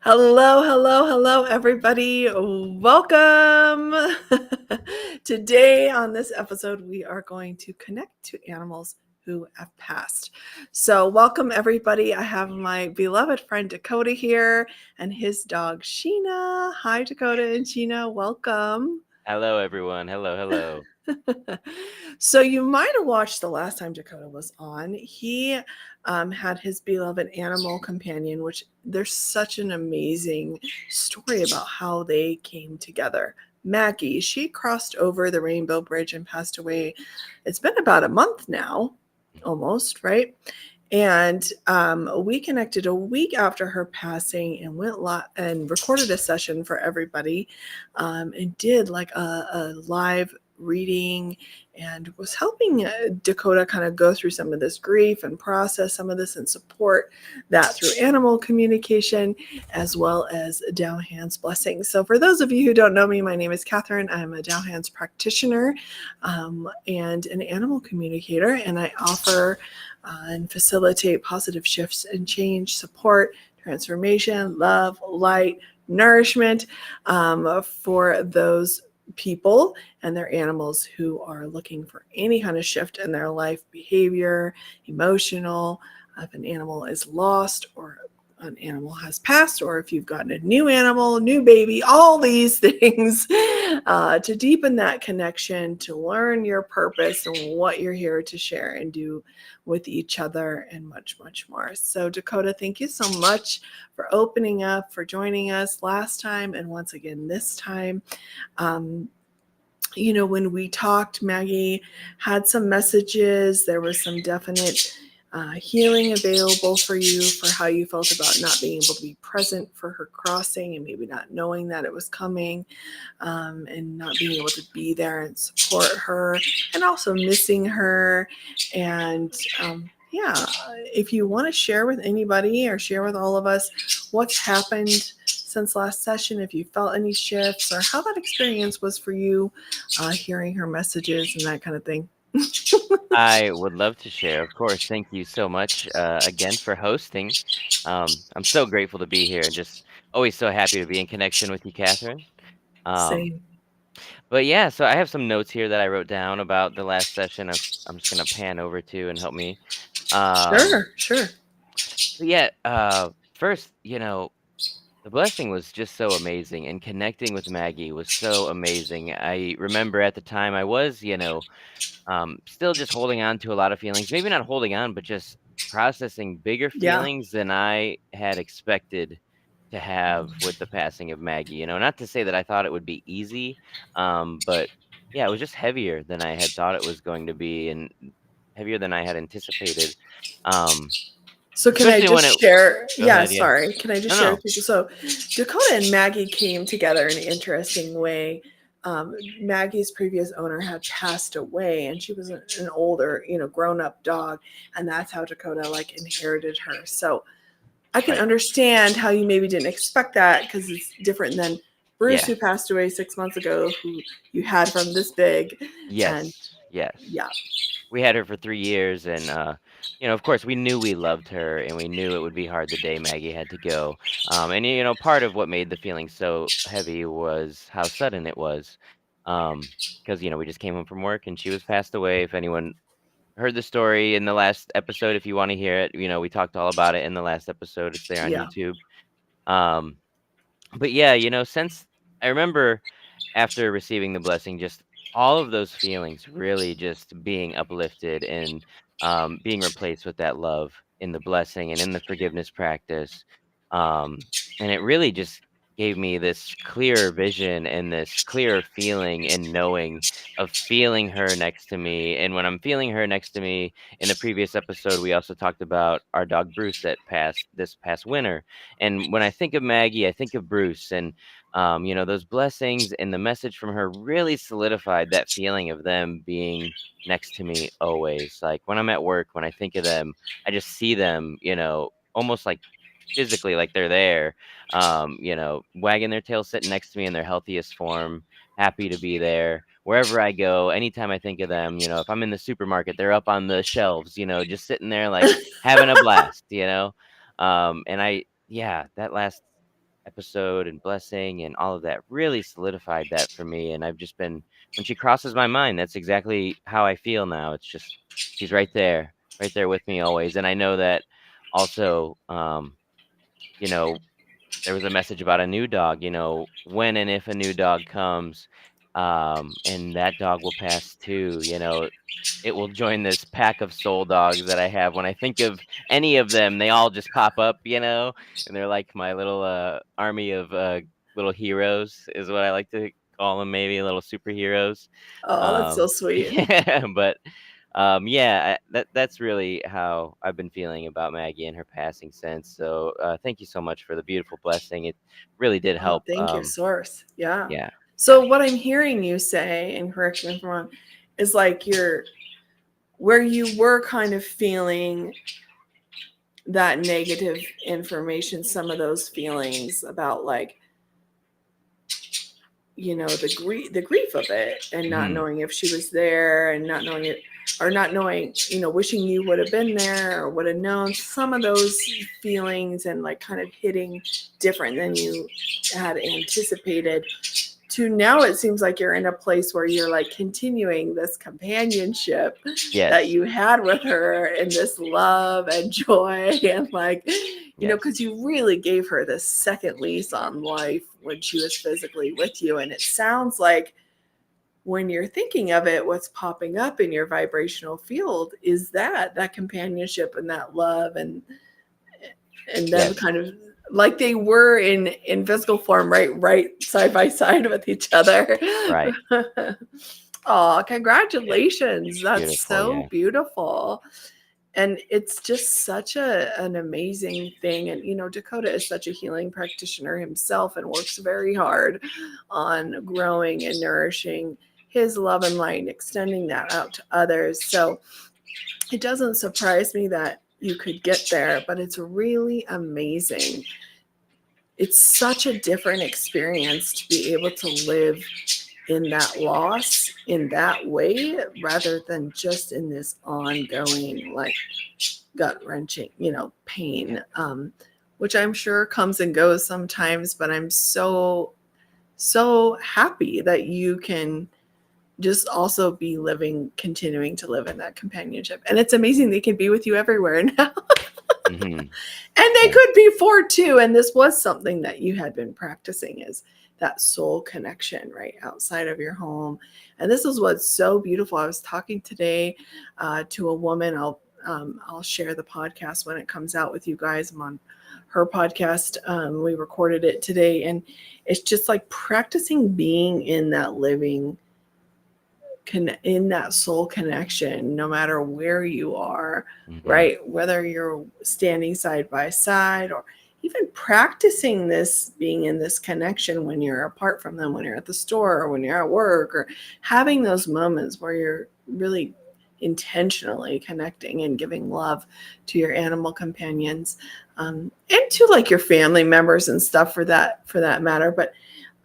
Hello, hello, hello, everybody. Welcome. Today, on this episode, we are going to connect to animals who have passed. So, welcome, everybody. I have my beloved friend Dakota here and his dog Sheena. Hi, Dakota and Sheena. Welcome. Hello, everyone. Hello. So you might have watched the last time Dakota was on. He had his beloved animal companion, which there's such an amazing story about how they came together. Maggie, she crossed over the Rainbow Bridge and passed away. It's been about a month now, almost, right? And we connected a week after her passing and went and recorded a session for everybody, and did like a live reading and was helping Dakota kind of go through some of this grief and process some of this and support that through animal communication as well as Tao Hands Blessing. So, for those of you who don't know me, my name is Catherine. I'm a Tao Hands practitioner and an animal communicator, and I offer and facilitate positive shifts and change, support, transformation, love, light, nourishment for those people and their animals who are looking for any kind of shift in their life, behavior, emotional, if an animal is lost or an animal has passed, or if you've gotten a new animal, new baby, all these things to deepen that connection, to learn your purpose and what you're here to share and do with each other, and much, much more. So, Dakota, thank you so much for opening up, for joining us last time, and once again this time. When we talked, Maggie had some messages. There was some definite healing available for you for how you felt about not being able to be present for her crossing and maybe not knowing that it was coming, and not being able to be there and support her, and also missing her. And if you want to share with anybody or share with all of us what's happened since last session, if you felt any shifts or how that experience was for you, hearing her messages and that kind of thing. I would love to share, of course. Thank you so much again for hosting. I'm so grateful to be here and just always so happy to be in connection with you, Catherine. Um, Same. but yeah, so I have some notes here that I wrote down about the last session. I'm just gonna pan over to and help me. Um, Sure, sure. but yeah, first, the blessing was just so amazing, and connecting with Maggie was so amazing. I remember at the time I was, still just holding on to a lot of feelings, maybe not holding on, but just processing bigger Yeah. feelings than I had expected to have with the passing of Maggie. Not to say that I thought it would be easy, but yeah, it was just heavier than I had thought it was going to be and heavier than I had anticipated. Um, So can I especially when just it, share? go Yeah, ahead, yeah. sorry. Can I just No, share no. with people? So Dakota and Maggie came together in an interesting way. Maggie's previous owner had passed away, and she was an older, grown-up dog, and that's how Dakota like inherited her. So I can Right. understand how you maybe didn't expect that because it's different than Bruce, Yeah. who passed away 6 months ago, who you had from this big, and Yes. yeah, We had her for 3 years and, of course, we knew we loved her and we knew it would be hard the day Maggie had to go. And, part of what made the feeling so heavy was how sudden it was. Because we just came home from work and she was passed away. If anyone heard the story in the last episode, if you wanna hear it, we talked all about it in the last episode. It's there on yeah, YouTube. Um, but yeah, since I remember after receiving the blessing, just all of those feelings really just being uplifted and being replaced with that love in the blessing and in the forgiveness practice. And it really just gave me this clearer vision and this clearer feeling and knowing of feeling her next to me. And when I'm feeling her next to me, in the previous episode, we also talked about our dog Bruce that passed this past winter. And when I think of Maggie, I think of Bruce. And those blessings and the message from her really solidified that feeling of them being next to me always. Like when I'm at work, when I think of them, I just see them, almost like physically like they're there, wagging their tail, sitting next to me in their healthiest form, happy to be there. Wherever I go, anytime I think of them, if I'm in the supermarket, they're up on the shelves, just sitting there like having a blast. And yeah, that last episode and blessing and all of that really solidified that for me. And I've just been, when she crosses my mind, that's exactly how I feel now. It's just, she's right there with me always. And I know that also, you know, there was a message about a new dog, when and if a new dog comes, and that dog will pass too, it will join this pack of soul dogs that I have. When I think of any of them, they all just pop up, and they're like my little army of little heroes, is what I like to call them, maybe little superheroes. Oh, that's so sweet. Yeah, but yeah, that's really how I've been feeling about Maggie and her passing since. So thank you so much for the beautiful blessing. It really did Oh, help. thank you, Source. Yeah. Yeah, yeah, So what I'm hearing you say, and correct me if I'm wrong, is like you're where you were kind of feeling that negative information, some of those feelings about like, the grief of it, and not hmm knowing if she was there, and not knowing it, or not knowing, wishing you would have been there or would have known, some of those feelings, and like kind of hitting different than you had anticipated, to now it seems like you're in a place where you're like continuing this companionship that yes, you had with her, and this love and joy, and like, yes, because you really gave her this second lease on life when she was physically with you. And it sounds like, when you're thinking of it, what's popping up in your vibrational field is that companionship and that love, and them yes, kind of like they were in physical form, right side by side with each other. right. Oh, congratulations. That's Beautiful. so Yeah, beautiful. And it's just such an amazing thing. And Dakota is such a healing practitioner himself, and works very hard on growing and nourishing his love and light and extending that out to others. So it doesn't surprise me that you could get there, but it's really amazing. It's such a different experience to be able to live in that loss in that way, rather than just in this ongoing, like, gut wrenching, yeah, pain, which I'm sure comes and goes sometimes. But I'm so, so happy that you can just also be continuing to live in that companionship. And it's amazing they can be with you everywhere now. hmm And they yeah, could be four too. And this was something that you had been practicing, is that soul connection right outside of your home. And this is what's so beautiful. I was talking today to a woman. I'll share the podcast when it comes out with you guys. I'm on her podcast. We recorded it today, and it's just like practicing being in that living in that soul connection, no matter where you are, hmm right? Whether you're standing side by side, or even practicing this, being in this connection when you're apart from them, when you're at the store or when you're at work, or having those moments where you're really intentionally connecting and giving love to your animal companions, and to like your family members and stuff, for that matter. But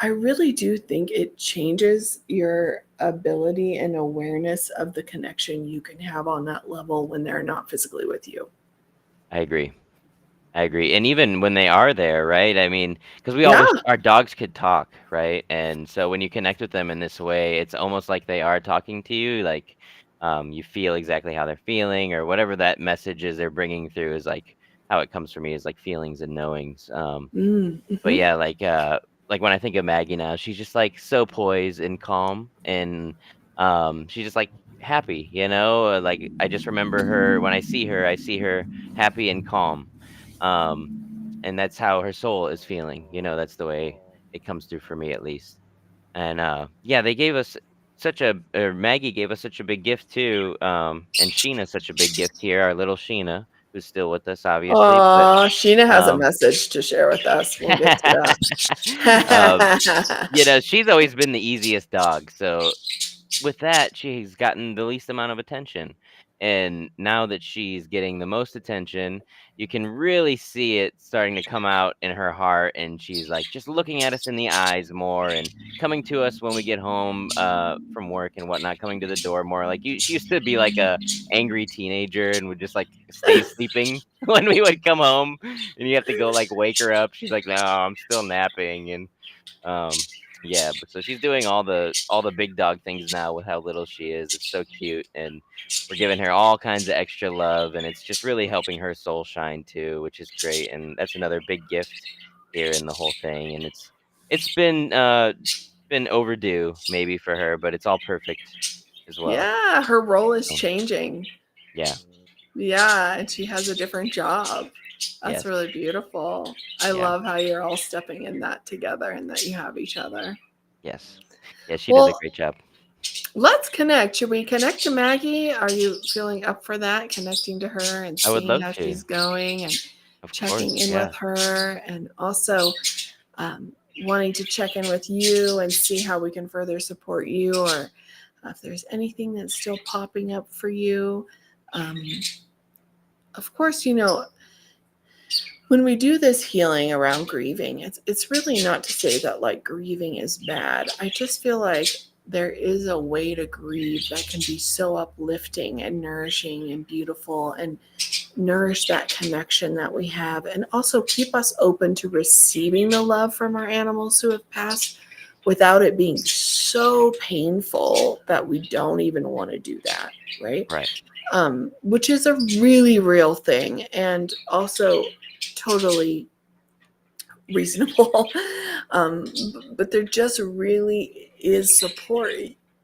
I really do think it changes your ability and awareness of the connection you can have on that level when they're not physically with you. I agree. I agree. And even when they are there, right? I mean, because we all Yeah. wish our dogs could talk, right? And so when you connect with them in this way, it's almost like they are talking to you. Like, you feel exactly how they're feeling, or whatever that message is they're bringing through is like how it comes for me is like feelings and knowings. But Mm-hmm. yeah, like when I think of Maggie now, she's just like so poised and calm, and she's just like happy, Like I just remember her when I see her happy and calm. Um, and that's how her soul is feeling, that's the way it comes through for me at least. And yeah, they gave us Maggie gave us such a big gift too. And Sheena's such a big gift here, our little Sheena, who's still with us obviously, but Sheena has a um message to share with us. We'll get to um, that. she's always been the easiest dog. So with that, she's gotten the least amount of attention. And now that she's getting the most attention, you can really see it starting to come out in her heart, and she's like just looking at us in the eyes more and coming to us when we get home from work and whatnot, coming to the door more. Like she used to be like a angry teenager and would just like stay sleeping when we would come home, and you have to go like wake her up. She's like, "No, I'm still napping." And um yeah, but so she's doing all the big dog things now with how little she is. It's so cute, and we're giving her all kinds of extra love, and it's just really helping her soul shine too, which is great. And that's another big gift here in the whole thing. And it's been overdue maybe for her, but it's all perfect as well. Yeah, her role is So, changing. yeah. Yeah, and she has a different job. That's Yes. really beautiful. I Yeah. love how you're all stepping in that together and that you have each other. Yes. Yeah, she does a Well, great job. let's connect. Should we connect to Maggie? Are you feeling up for that? Connecting to her and I would seeing love how to. she's going and Of checking course. in Yeah. with her, and also wanting to check in with you and see how we can further support you, or if there's anything that's still popping up for you. Um, of course, when we do this healing around grieving, it's really not to say that like grieving is bad. I just feel like there is a way to grieve that can be so uplifting and nourishing and beautiful, and nourish that connection that we have, and also keep us open to receiving the love from our animals who have passed without it being so painful that we don't even want to do that, right? Right. Which is a really real thing, and also totally reasonable. But there just really is support.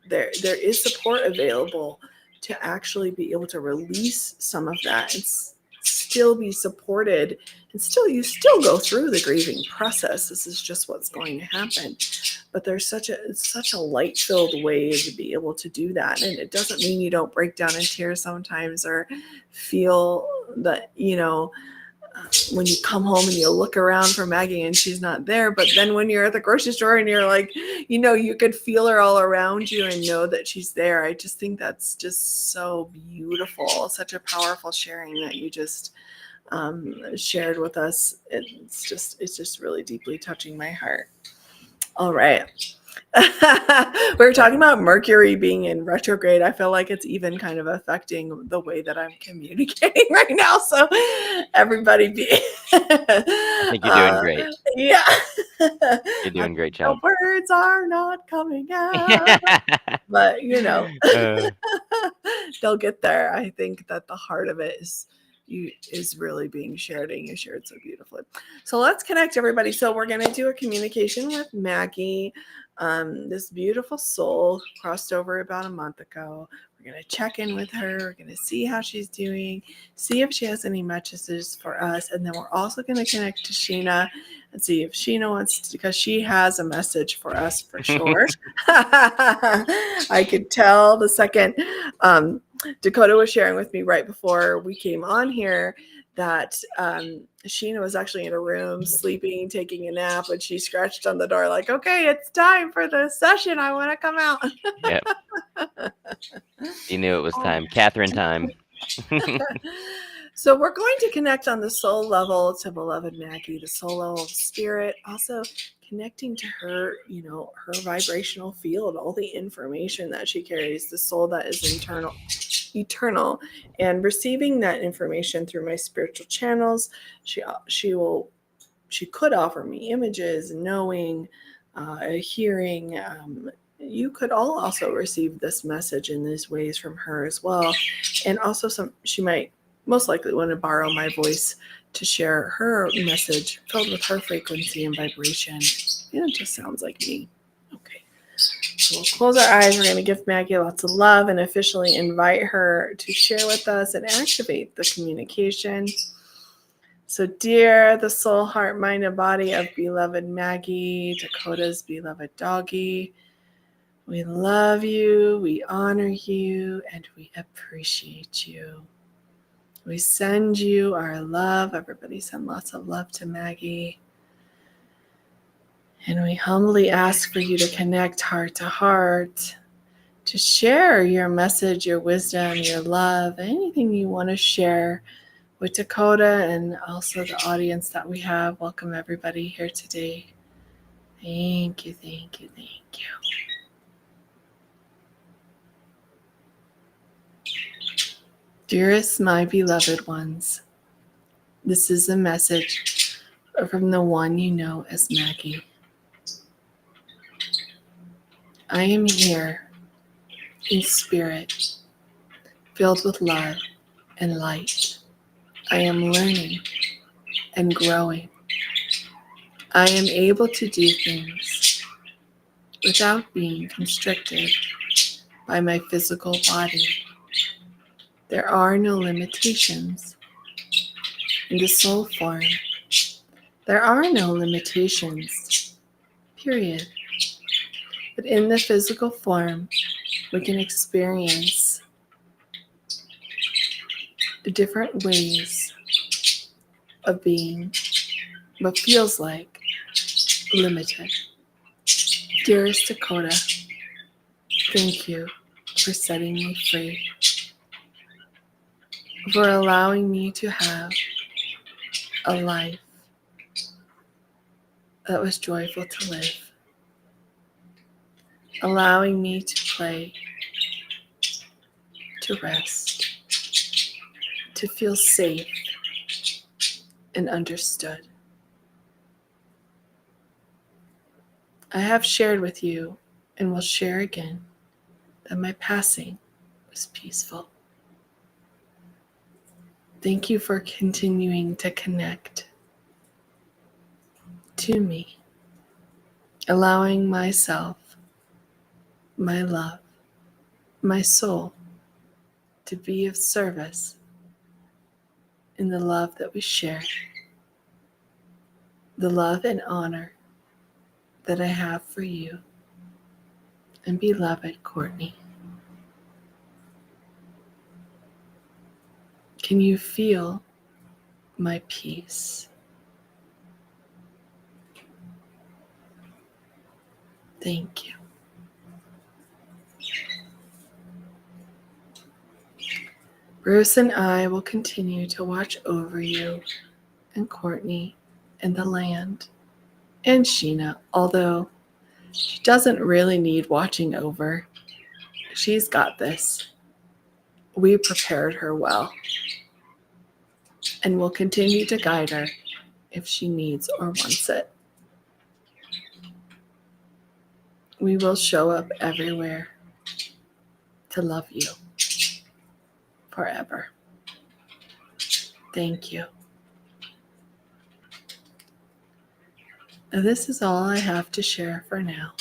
There is support available to actually be able to release some of that and still be supported, and you still go through the grieving process. This is just what's going to happen. But there's such a light filled way to be able to do that, and it doesn't mean you don't break down in tears sometimes or feel that when you come home and you look around for Maggie and she's not there. But then when you're at the grocery store and you're like, you could feel her all around you and know that she's there. I just think that's just so beautiful. Such a powerful sharing that you just shared with us. It's just really deeply touching my heart. All right. We were talking about Mercury being in retrograde. I feel like it's even kind of affecting the way that I'm communicating right now. So everybody be I think you're doing great. yeah. You're doing a great The job. words are not coming out. But Uh, they'll get there. I think that the heart of it is really being shared, and you shared so beautifully. So let's connect, everybody. So we're going to do a communication with Maggie, this beautiful soul who crossed over about a month ago. We're going to check in with her. We're going to see how she's doing, see if she has any messages for us, and then we're also going to connect to Sheena and see if Sheena wants to, because she has a message for us for sure. I could tell the second Dakota was sharing with me right before we came on here that Sheena was actually in a room sleeping, taking a nap, and she scratched on the door like, okay, it's time for the session. I want to come out. Yep. You knew it was time. Catherine time. So we're going to connect on the soul level to beloved Maggie, the soul level of spirit, also connecting to her, her vibrational field, all the information that she carries, the soul that is eternal, and receiving that information through my spiritual channels. She could offer me images, knowing, hearing. You could all also receive this message in these ways from her as well, and also she might most likely want to borrow my voice to share her message filled with her frequency and vibration. And it just sounds like me. Okay. So we'll close our eyes. We're going to give Maggie lots of love and officially invite her to share with us and activate the communication. So, dear the soul, heart, mind, and body of beloved Maggie, Dakota's beloved doggy, we love you, we honor you, and we appreciate you. We send you our love. Everybody send lots of love to Maggie. And we humbly ask for you to connect heart to heart, to share your message, your wisdom, your love, anything you want to share with Dakota and also the audience that we have. Welcome everybody here today. Thank you, thank you, thank you. Dearest, my beloved ones, this is a message from the one you know as Maggie. I am here in spirit, filled with love and light. I am learning and growing. I am able to do things without being constricted by my physical body. There are no limitations in the soul form. There are no limitations, period. But in the physical form, we can experience the different ways of being what feels like limited. Dearest Dakota, thank you for setting me free, for allowing me to have a life that was joyful to live, allowing me to play, to rest, to feel safe and understood. I have shared with you and will share again that my passing was peaceful. Thank you for continuing to connect to me, allowing myself, my love, my soul to be of service in the love that we share, the love and honor that I have for you and beloved Courtney. Can you feel my peace? Thank you. Bruce and I will continue to watch over you and Courtney and the land and Sheena, although she doesn't really need watching over. She's got this. We prepared her well and will continue to guide her if she needs or wants it. We will show up everywhere to love you forever. Thank you. This is all I have to share for now.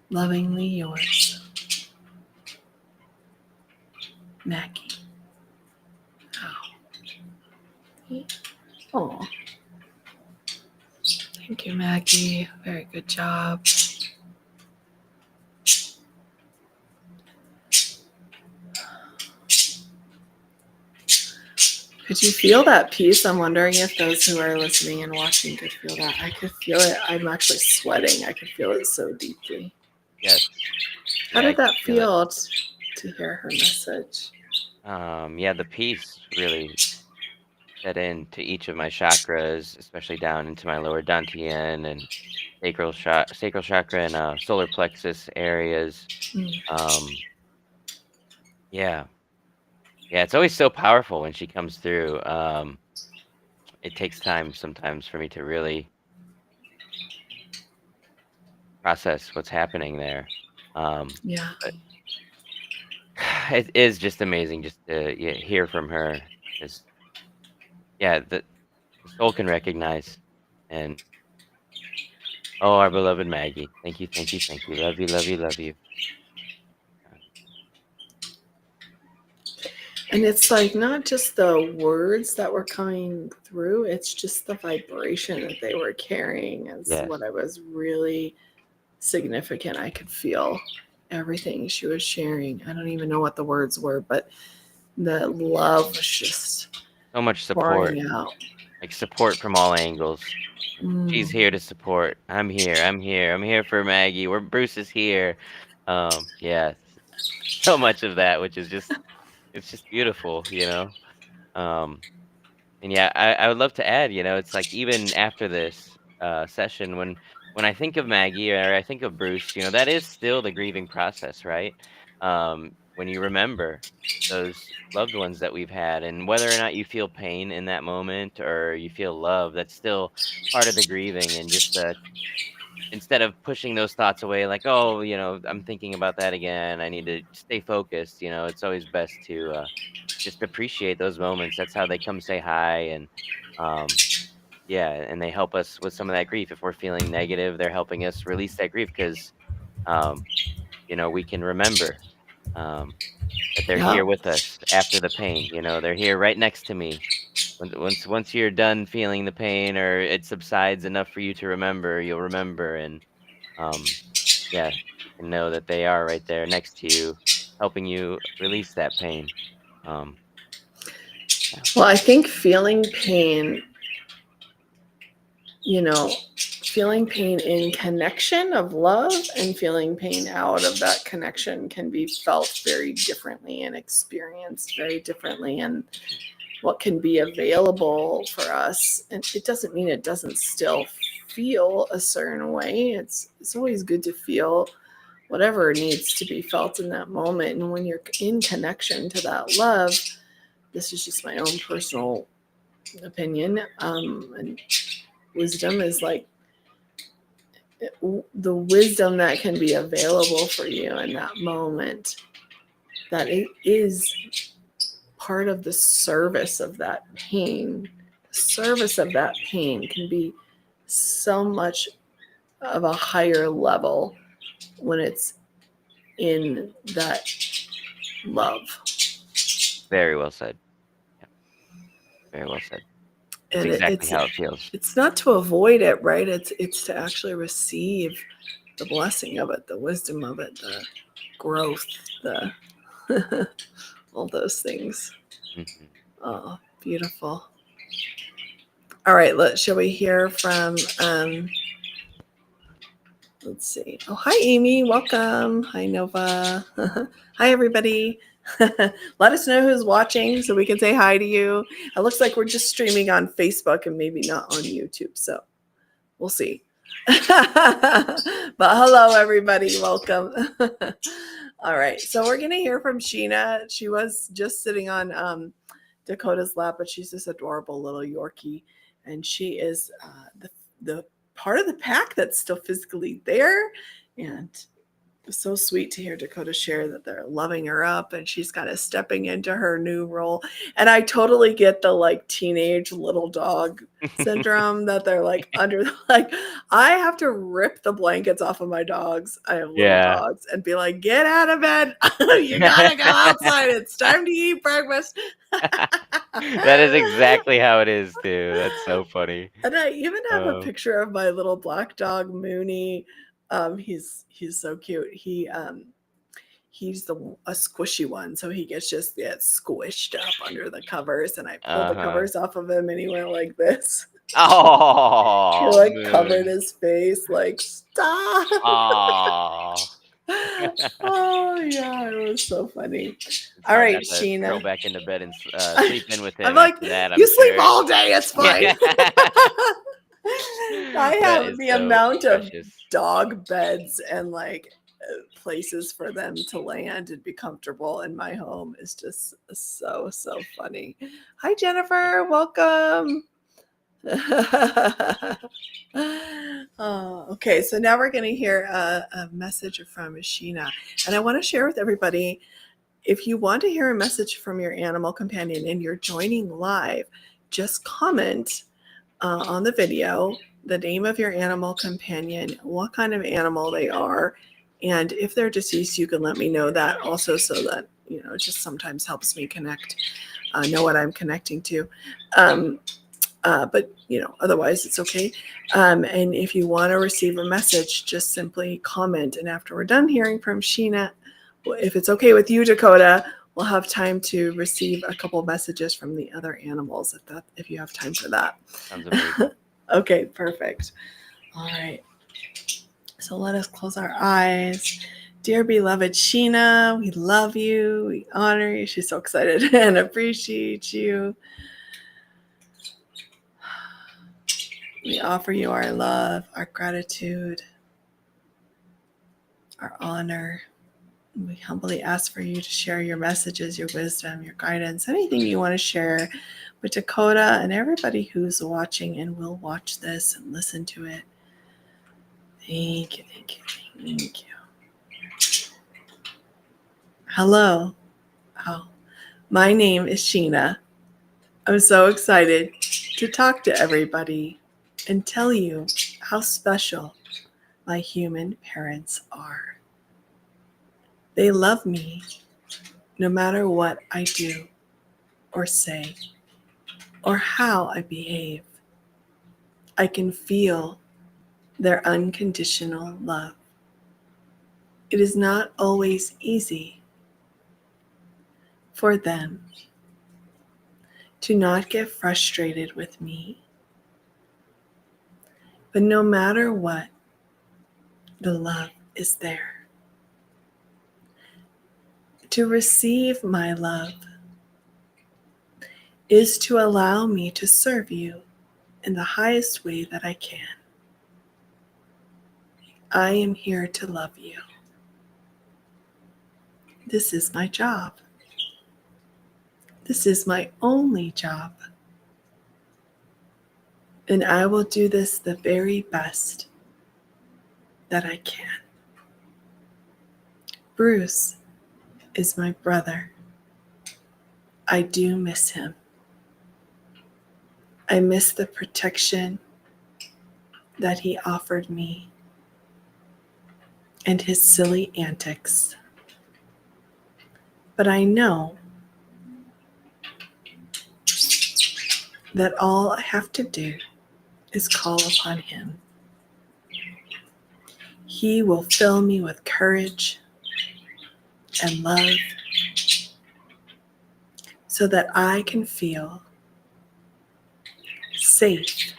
Lovingly yours, Maggie. Oh, thank you, Maggie. Very good job. Could you feel that peace? I'm wondering if those who are listening and watching could feel that. I could feel it. I'm actually sweating. I could feel it so deeply. Yes. How Yeah, I did that can feel it. feel to hear her message? Yeah, the peace really set into each of my chakras, especially down into my lower dantian and sacral chakra and solar plexus areas. Mm. Um, yeah, yeah, it's always so powerful when she comes through. It takes time sometimes for me to really process what's happening there. Yeah. But it is just amazing just to hear from her. Just yeah, the soul can recognize. And oh, our beloved Maggie, thank you, thank you, thank you. Love you, love you, love you. And it's like not just the words that were coming through, it's just the vibration that they were carrying is Yes, what I was really significant. I could feel everything she was sharing. I don't even know what the words were, but the love was just so much support, pouring out. like support from all angles. She's Mm. here to support. I'm here. I'm here. I'm here for Maggie. Bruce is here. Yeah, so much of that, which is just it's just beautiful, you know. Um, and yeah, I would love to add, it's like even after this session, when I think of Maggie or I think of Bruce, that is still the grieving process, right? When you remember those loved ones that we've had, and whether or not you feel pain in that moment or you feel love, that's still part of the grieving. And just instead of pushing those thoughts away, like, oh, I'm thinking about that again, I need to stay focused. It's always best to just appreciate those moments. That's how they come say hi. And um, yeah, and they help us with some of that grief. If we're feeling negative, they're helping us release that grief because um, we can remember um, that they're Yeah. here with us after the pain. They're here right next to me. Once you're done feeling the pain or it subsides enough for you to remember, you'll remember. And um, yeah, you can know that they are right there next to you, helping you release that pain. Um, yeah. Well, I think feeling pain in connection of love and feeling pain out of that connection can be felt very differently and experienced very differently. And what can be available for us, and it doesn't mean it doesn't still feel a certain way. It's always good to feel whatever needs to be felt in that moment. And when you're in connection to that love, this is just my own personal opinion, and wisdom is like the wisdom that can be available for you in that moment, that it is part of the service of that pain. The service of that pain can be so much of a higher level when it's in that love. Very well said. Yeah, very well said. That's And exactly how it feels. it's not to avoid it, right? It's to actually receive the blessing of it, the wisdom of it, the growth, the all those things. Mhm. Oh, beautiful. All right, shall we hear from let's see. Oh, hi Amy, welcome. Hi Nova. Hi everybody. Let us know who's watching so we can say hi to you. It looks like we're just streaming on Facebook and maybe not on YouTube, so we'll see. But hello everybody, welcome. All right, so we're gonna hear from Sheena. She was just sitting on Dakota's lap, but she's this adorable little Yorkie, and she is the part of the pack that's still physically there. And it's so sweet to hear Dakota share that they're loving her up and she's kind of stepping into her new role. And I totally get the like teenage little dog syndrome that they're like under, like, I have to rip the blankets off of my dogs. I have little Yeah. dogs and be like, get out of bed. You gotta go outside. It's time to eat breakfast. That is exactly how it is too. That's so funny. And I even have a Oh. picture of my little black dog Mooney. He's so cute. He's a squishy one, so he gets squished up under the covers, and I pulled the Uh-huh. covers off of him, and he went like this. He Oh, like covered Moon. his face, like stop. Oh. Oh yeah, it was so funny. It's All hard right, not to curl Sheena. back into bed and sleep in with I'm him like, after that, I'm you sleep sure. all day, it's fine. Yeah. I That have is the so amount of precious. dog beds and like places for them to land and be comfortable in my home is just so funny. Hi Jennifer, welcome. Oh, okay, so now we're going to hear a message from Sheena, and I want to share with everybody, if you want to hear a message from your animal companion and you're joining live, just comment on the video the name of your animal companion, what kind of animal they are, and if they're deceased, you can let me know that also, so that it just sometimes helps me know what I'm connecting to. But otherwise it's okay. And if you want to receive a message, just simply comment, and after we're done hearing from Sheena, if it's okay with you, Dakota, we'll have time to receive a couple messages from the other animals if you have time for that. Sounds amazing. Okay, perfect. All right. So let us close our eyes. Dear beloved Sheena, we love you. We honor you. She's so excited and appreciate you. We offer you our love, our gratitude, our honor. We humbly ask for you to share your messages, your wisdom, your guidance, anything you want to share with Dakota and everybody who's watching and will watch this and listen to it. Thank you, thank you, thank you. Hello. Oh, my name is Sheena. I'm so excited to talk to everybody and tell you how special my human parents are. They love me no matter what I do or say or how I behave. I can feel their unconditional love. It is not always easy for them to not get frustrated with me, but no matter what, the love is there. To receive my love is to allow me to serve you in the highest way that I can. I am here to love you. This is my job. This is my only job. And I will do this the very best that I can. Bruce is my brother. I do miss him. I miss the protection that he offered me and his silly antics. But I know that all I have to do is call upon him. He will fill me with courage and love so that I can feel safe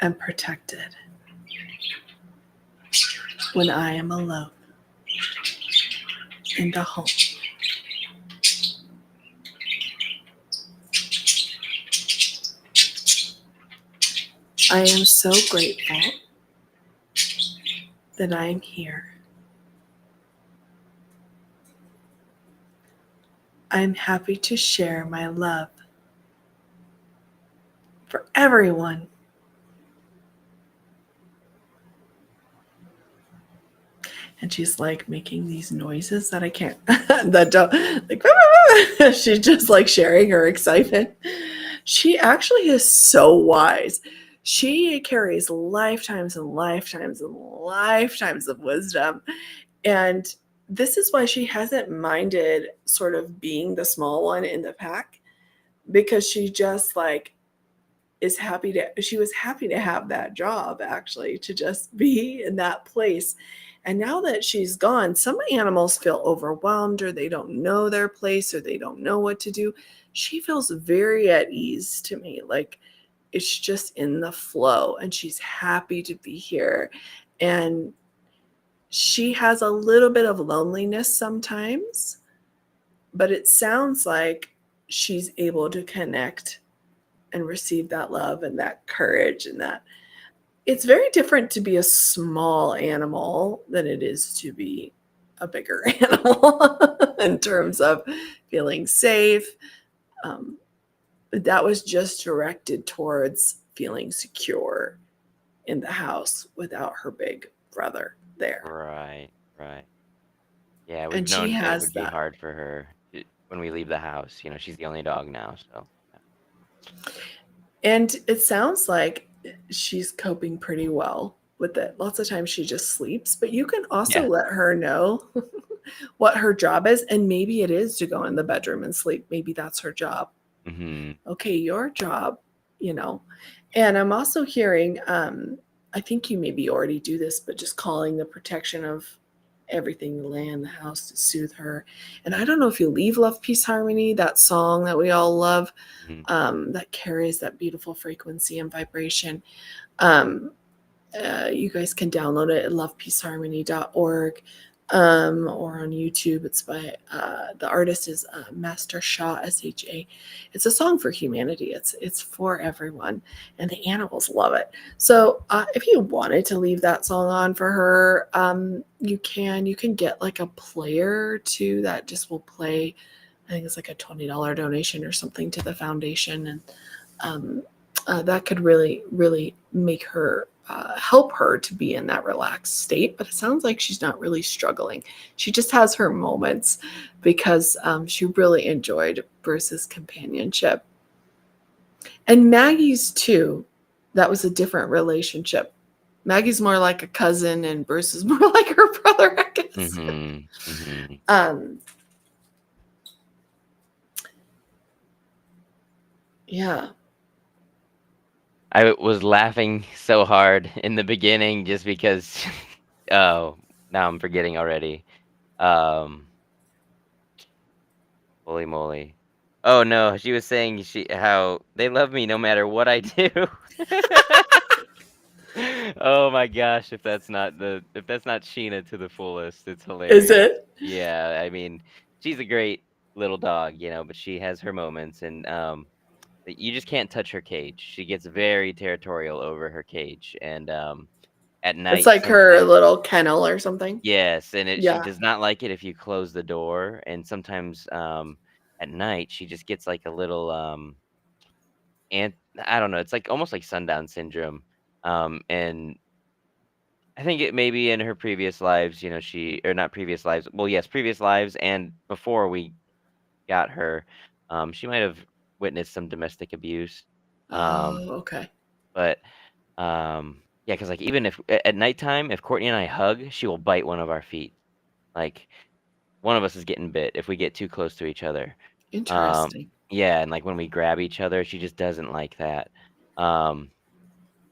and protected when I am alone in the home. I am so grateful that I am here. I am happy to share my love for everyone. And she's like making these noises that I can't, that don't, like, she's just like sharing her excitement. She actually is so wise. She carries lifetimes and lifetimes and lifetimes of wisdom. And this is why she hasn't minded sort of being the small one in the pack, because she just like she was happy to have that job, actually, to just be in that place. And now that she's gone, some animals feel overwhelmed, or they don't know their place, or they don't know what to do. She feels very at ease to me, like it's just in the flow, and she's happy to be here. And she has a little bit of loneliness sometimes, but it sounds like she's able to connect and receive that love and that courage, and that it's very different to be a small animal than it is to be a bigger animal in terms of feeling safe. That was just directed towards feeling secure in the house without her big brother there. Right, right. Yeah, we've And she known it has would be that. hard for her when we leave the house. You know, she's the only dog now, so yeah. And it sounds like she's coping pretty well with it. Lots of times she just sleeps, but you can also Yeah. let her know what her job is. And maybe it is to go in the bedroom and sleep. Maybe that's her job. Mm-hmm. Okay, your job, you know. And I'm also hearing, I think you maybe already do this, but just calling the protection of everything, the land, the house, to soothe her. And I don't know if you leave Love, Peace, Harmony, that song that we all love, Mm-hmm. that carries that beautiful frequency and vibration. Um, You guys can download it at lovepeaceharmony.org, or on YouTube. It's by the artist is Master Shah, SHA. It's a song for humanity. It's for everyone, and the animals love it. So if you wanted to leave that song on for her, you can. You can get like a player too that just will play. I think it's like a $20 donation or something to the foundation, and um, that could really, really make her help her to be in that relaxed state. But it sounds like she's not really struggling. She just has her moments because she really enjoyed Bruce's companionship. And Maggie's too. That was a different relationship. Maggie's more like a cousin, and Bruce is more like her brother, I guess. Mm-hmm. Mm-hmm. Yeah. I was laughing so hard in the beginning just because oh, now I'm forgetting already. Um, Holy moly. Oh no, she was saying how they love me no matter what I do. Oh my gosh, if that's not Sheena to the fullest, it's Is hilarious. it? Yeah, I mean, she's a great little dog, but she has her moments, and you just can't touch her cage. She gets very territorial over her cage, and at It's night like her sometimes. little kennel or something. Yes, and she Yeah. does not like it if you close the door, and sometimes at night she just gets like a little and I don't know, it's like almost like sundown syndrome. And I think it maybe in her previous lives, she or not previous lives, well, yes, previous lives and before we got her, she might have witnessed some domestic abuse. Um, Oh, okay. but yeah, because like even if at nighttime, if Courtney and I hug, she will bite one of our feet. Like one of us is getting bit if we get too close to each other. Interesting. Yeah, and like when we grab each other, she just doesn't like that. Um,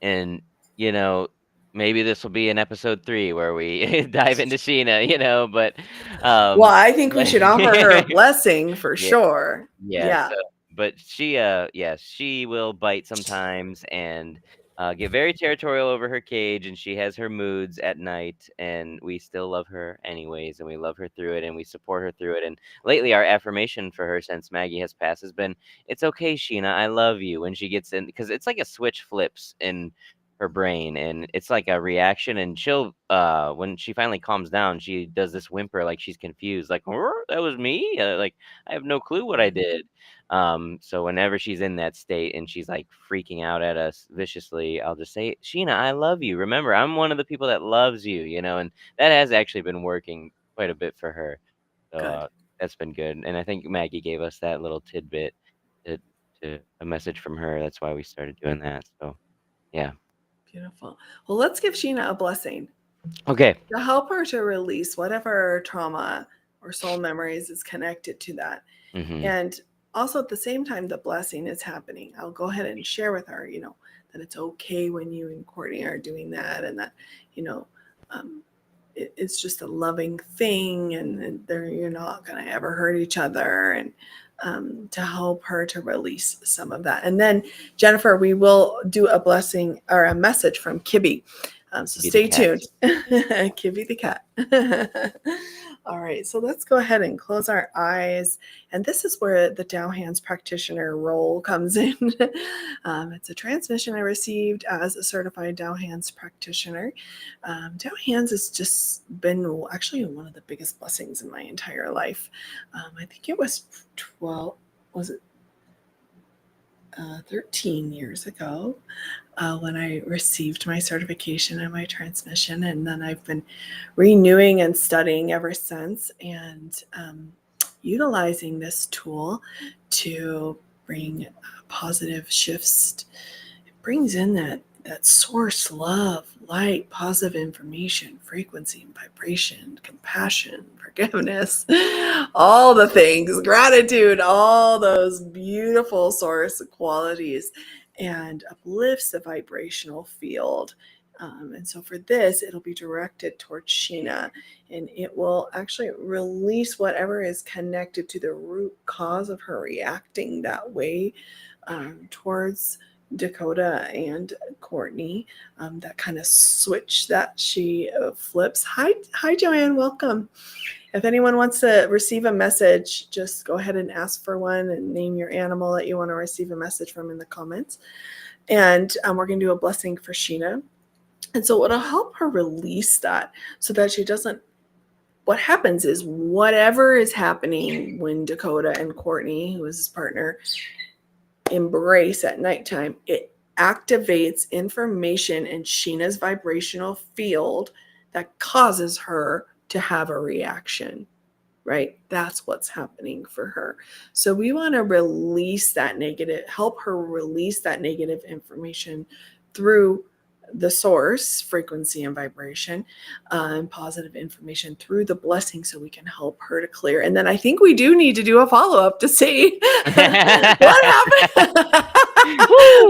and you know, maybe this will be in episode 3 where we dive into Sheena, but Well, um, I think we should offer her a blessing for yeah, sure. yeah, Yeah, so but she, yes, she will bite sometimes and, get very territorial over her cage, and she has her moods at night, and we still love her anyways, and we love her through it, and we support her through it, and lately, our affirmation for her since Maggie has passed has been, "It's okay, Sheena, I love you," when she gets in because it's like a switch flips in her brain, and it's like a reaction, and she'll, when she finally calms down, she does this whimper like she's confused, like, That was me?" Like, "I have no clue what I did." So whenever she's in that state and she's like freaking out at us viciously, I'll just say, Sheena, I love you. Remember, I'm one of the people that loves you, and that has actually been working quite a bit for her. So good. that's been good. And I think Maggie gave us that little tidbit to, to a message from her. That's why we started doing that. So yeah. Beautiful. Well, let's give Sheena a blessing Okay. to help her to release whatever trauma or soul memories is connected to that. Mm-hmm. And also at the same time, the blessing is happening. I'll go ahead and share with her, that it's okay when you and Courtney are doing that, and that, you know, um, it's just a loving thing, and you're not going to ever hurt each other, and to help her to release some of that. And then, Jennifer, we will do a blessing or a message from Kibby. So Be the stay cat. tuned. Kibby the cat. All right, so let's go ahead and close our eyes. And this is where the Tao Hands practitioner role comes in. It's a transmission I received as a certified Tao Hands practitioner. Tao Hands has just been actually one of the biggest blessings in my entire life. I think it was 12, was it 13 years ago when I received my certification and my transmission. And then I've been renewing and studying ever since, and utilizing this tool to bring positive shifts. It brings in that source love, light, positive information, frequency and vibration, compassion, forgiveness, all the things, gratitude, all those beautiful source qualities, and uplifts the vibrational field. And so for this, it'll be directed towards Sheena, and it will actually release whatever is connected to the root cause of her reacting that way towards Dakota and Courtney, that kind of switch that she flips. Hi, Joanne, welcome. If anyone wants to receive a message, just go ahead and ask for one and name your animal that you want to receive a message from in the comments. And we're going to do a blessing for Sheena. And so it'll help her release that so that she doesn't. What happens is whatever is happening when Dakota and Courtney, who is his partner, embrace at nighttime, it activates information in Sheena's vibrational field that causes her to have a reaction. Right? That's what's happening for her. So we want to release that negative, help her release that negative information through the source frequency and vibration, and positive information through the blessing, so we can help her to clear. And then I think we do need to do a follow-up to see what happened.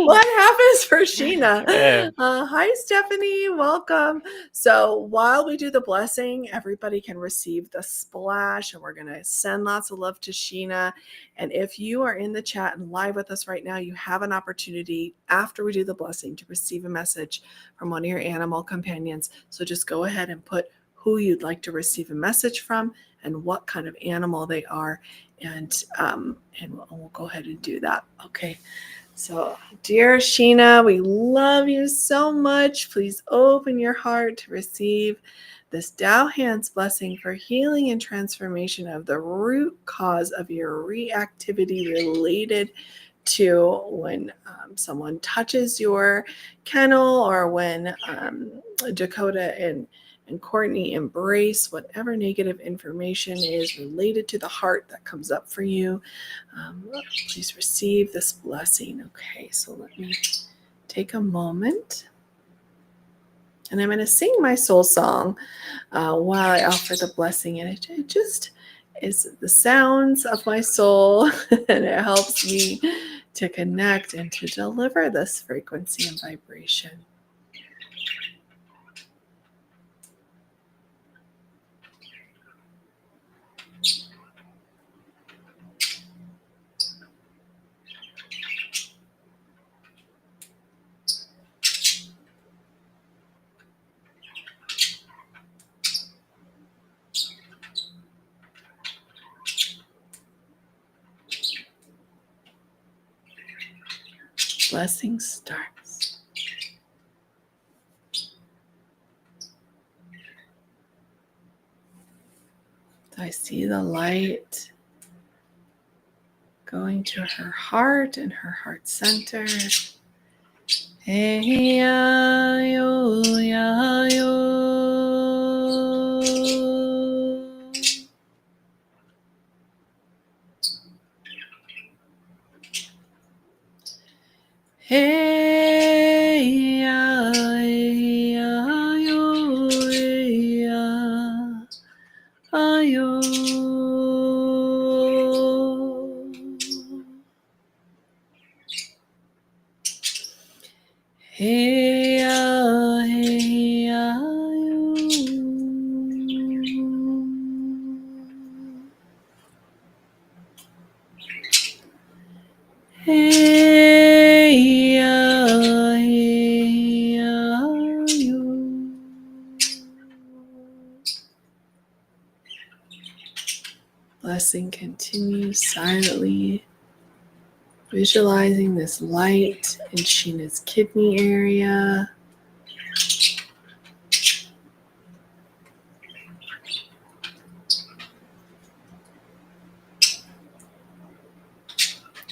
What happens for Sheena? Hi, Stephanie. Welcome. So while we do the blessing, everybody can receive the splash, and we're going to send lots of love to Sheena. And if you are in the chat and live with us right now, you have an opportunity after we do the blessing to receive a message from one of your animal companions. So just go ahead and put who you'd like to receive a message from and what kind of animal they are. And we'll go ahead and do that. Okay. So, dear Sheena, we love you so much. Please open your heart to receive this Tao Hands blessing for healing and transformation of the root cause of your reactivity related to when someone touches your kennel, or when Dakota and Courtney embrace whatever negative information is related to the heart that comes up for you. Please receive this blessing. Okay, so let me take a moment. And I'm going to sing my soul song while I offer the blessing. And it just is the sounds of my soul. And it helps me to connect and to deliver this frequency and vibration. Blessing starts. I see the light going to her heart and her heart center. Hey, ya, yo, ya, yo. Hey, ya, ya, yo, ya, yo. Hey, ya, yo. Hey, ya, yo. Blessing continues silently, visualizing this light in Sheena's kidney area.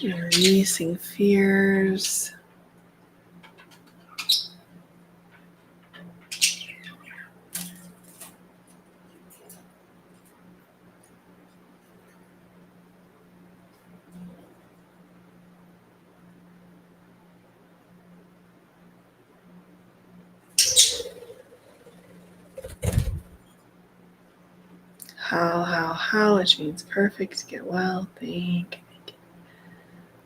And releasing fears. How, which means perfect, get well, thank.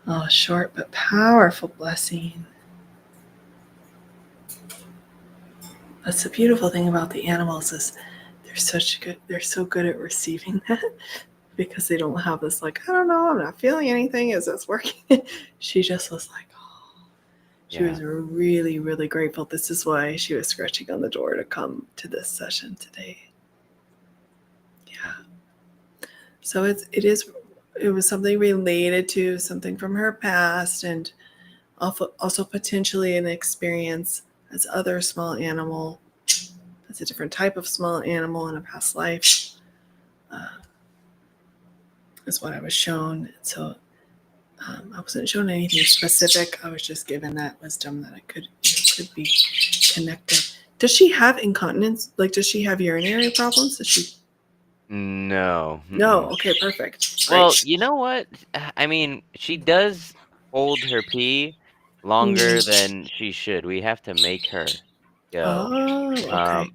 Oh, short but powerful blessing. That's the beautiful thing about the animals, is they're so good at receiving that, because they don't have this like, I don't know, I'm not feeling anything, is this working? She just was like, oh. She was really, really grateful. This is why she was scratching on the door to come to this session today. Yeah. So it was something related to something from her past, and also potentially an experience as other small animal, as a different type of small animal in a past life, is what I was shown. So I wasn't shown anything specific. I was just given that wisdom that it could be connected. Does she have incontinence? Like, does she have urinary problems? Does she? No. No. Okay, perfect. Well, Great. you know what? I mean, she does hold her pee longer than she should. We have to make her go. Oh, okay.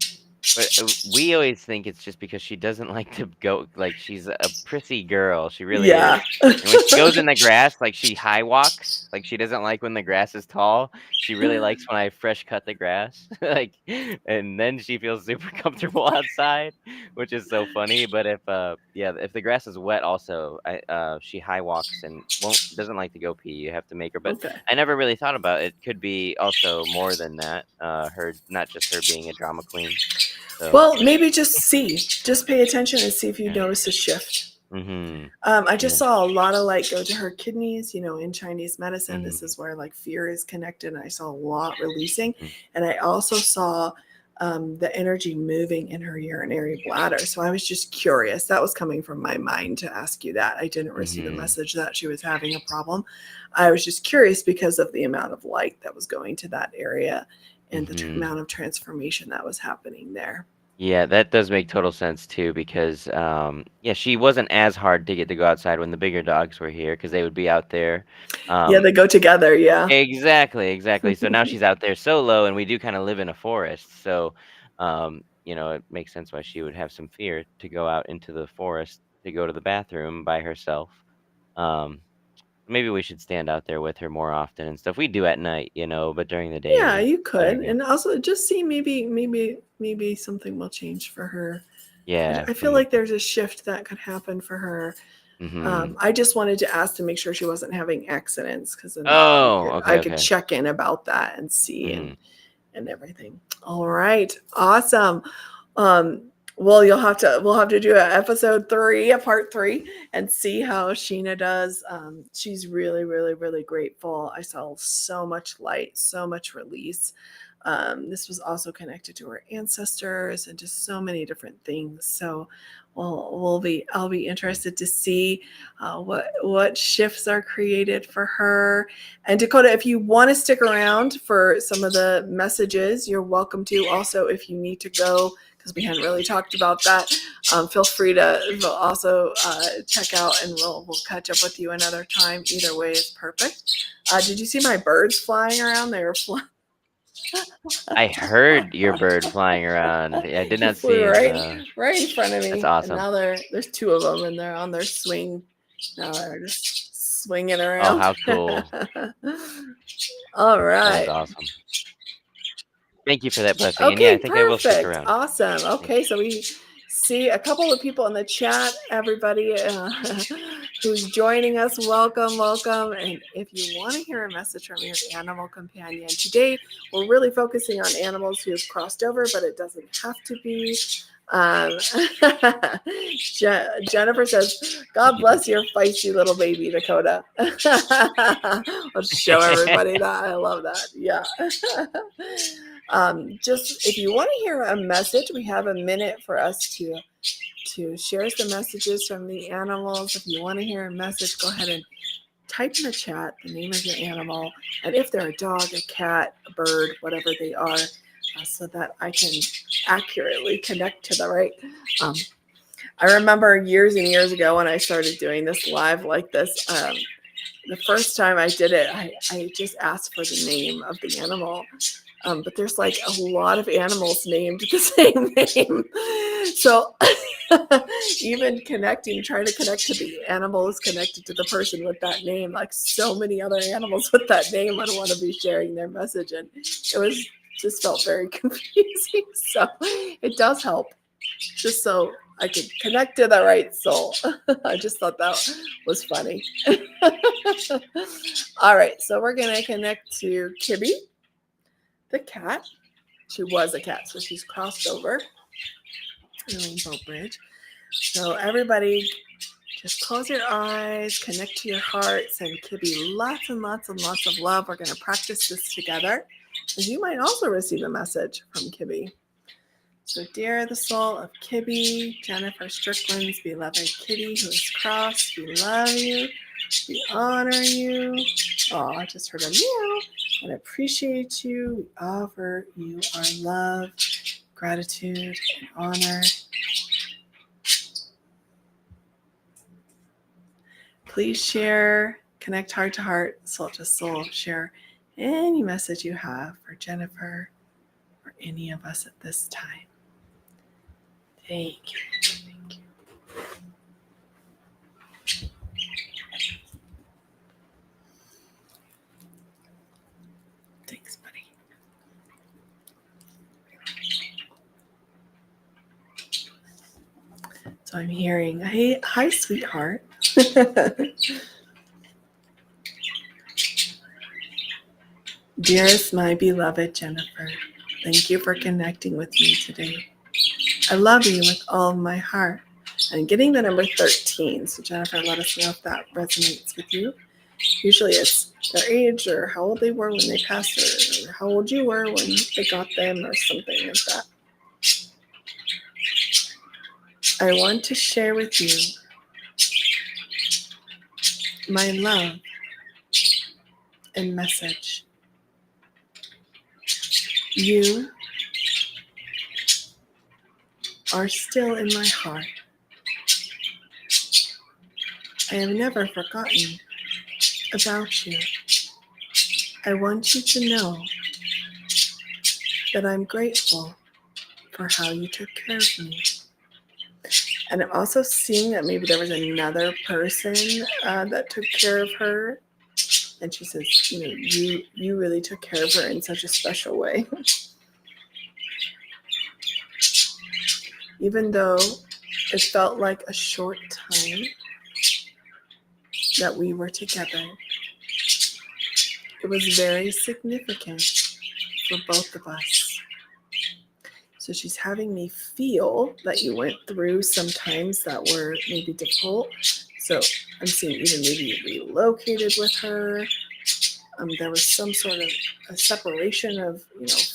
But we always think it's just because she doesn't like to go. Like, she's a prissy girl. She really is. Yeah. And when she goes in the grass, like, she high walks. Like, she doesn't like when the grass is tall. She really likes when I fresh cut the grass. Like, and then she feels super comfortable outside, which is so funny. But if the grass is wet, also, she high walks and doesn't like to go pee. You have to make her. But Okay. I never really thought about it. Could be also more than that. Not just her being a drama queen. So. Well, maybe just pay attention and see if you notice a shift. Mm-hmm. I just saw a lot of light go to her kidneys. In Chinese medicine, Mm-hmm. this is where like fear is connected. And I saw a lot releasing, and I also saw the energy moving in her urinary bladder. So I was just curious. That was coming from my mind to ask you that. I didn't receive a message that she was having a problem. I was just curious because of the amount of light that was going to that area and the amount of transformation that was happening there. Yeah, that does make total sense too, because she wasn't as hard to get to go outside when the bigger dogs were here, because they would be out there. Yeah, they go together. Yeah. Exactly. So now she's out there solo, and we do kind of live in a forest. So, it makes sense why she would have some fear to go out into the forest to go to the bathroom by herself. Um, Maybe we should stand out there with her more often and stuff. We do at night, but during the day, Yeah, we you let her could. go. And also just see maybe something will change for her. Yeah, I feel like there's a shift that could happen for her. I just wanted to ask to make sure she wasn't having accidents, because then I could okay. check in about that and see and everything. All right, awesome. Well, we'll have to do a part 3, and see how Sheena does. She's really, really, really grateful. I saw so much light, so much release. This was also connected to her ancestors and just so many different things. So I'll be interested to see what shifts are created for her. And Dakota, if you want to stick around for some of the messages, you're welcome to. Also, if you need to go, because we hadn't really talked about that, feel free to also check out, and we'll catch up with you another time. Either way is perfect. Did you see my birds flying around? They were flying. I heard your bird flying around. I did not see him though. Right in front of me. That's awesome. And now there's 2 of them, and they're on their swing. Now they're just swinging Oh, around. how cool. All right. That is awesome. Thank you for that blessing. And Okay, I think I will stick perfect. around. Awesome. Okay, so we see a couple of people in the chat. Everybody who's joining us, welcome. And if you want to hear a message from your animal companion, today we're really focusing on animals who have crossed over, but it doesn't have to be. Jennifer says, God bless your feisty little baby, Dakota. Let's show everybody that. I love that. Yeah. Just if you want to hear a message, we have a minute for us to share some messages from the animals. If you want to hear a message, go ahead and type in the chat the name of your animal, and if they're a dog, a cat, a bird, whatever they are, so that I can accurately connect to the right. I remember years and years ago when I started doing this live like this, the first time I did it, I just asked for the name of the animal. But there's like a lot of animals named the same name. So even trying to connect to the animals connected to the person with that name, like so many other animals with that name would want to be sharing their message. And it just felt very confusing. So it does help just so I could connect to the right soul. I just thought that was funny. All right, so we're going to connect to Kibby, the cat. She was a cat, so she's crossed over the Rainbow Bridge. So everybody, just close your eyes, connect to your heart, send Kibby lots and lots and lots of love. We're going to practice this together, because you might also receive a message from Kibby. So, dear the soul of Kibby, Jennifer Strickland's beloved kitty who is crossed, we love you, we honor you. Oh, I just heard a meow. And appreciate you. We offer you our love, gratitude, and honor. Please share, connect heart to heart, soul to soul. Share any message you have for Jennifer or any of us at this time. Thank you. Thank you. Thanks, buddy. So I'm hearing, hey, hi, sweetheart. Dearest, my beloved Jennifer, thank you for connecting with me today. I love you with all of my heart. I'm getting the number 13. So Jennifer, let us know if that resonates with you. Usually it's their age or how old they were when they passed or how old you were when they got them or something like that. I want to share with you my love and message. You are still in my heart. I have never forgotten about you. I want you to know that I'm grateful for how you took care of me. And I'm also seeing that maybe there was another person that took care of her. And she says, you really took care of her in such a special way. Even though it felt like a short time that we were together, it was very significant for both of us. So she's having me feel that you went through some times that were maybe difficult. So I'm seeing even maybe you relocated with her. There was some sort of a separation of,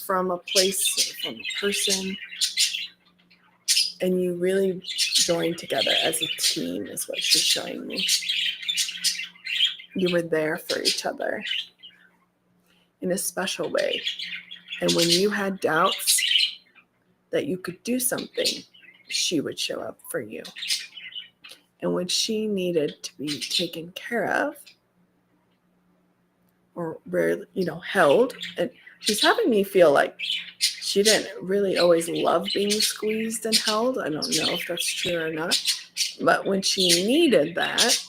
from a place, from a person. And you really joined together as a team is what she's showing me. You were there for each other in a special way. And when you had doubts that you could do something, she would show up for you. And when she needed to be taken care of or held, and she's having me feel like she didn't really always love being squeezed and held. I don't know if that's true or not. But when she needed that,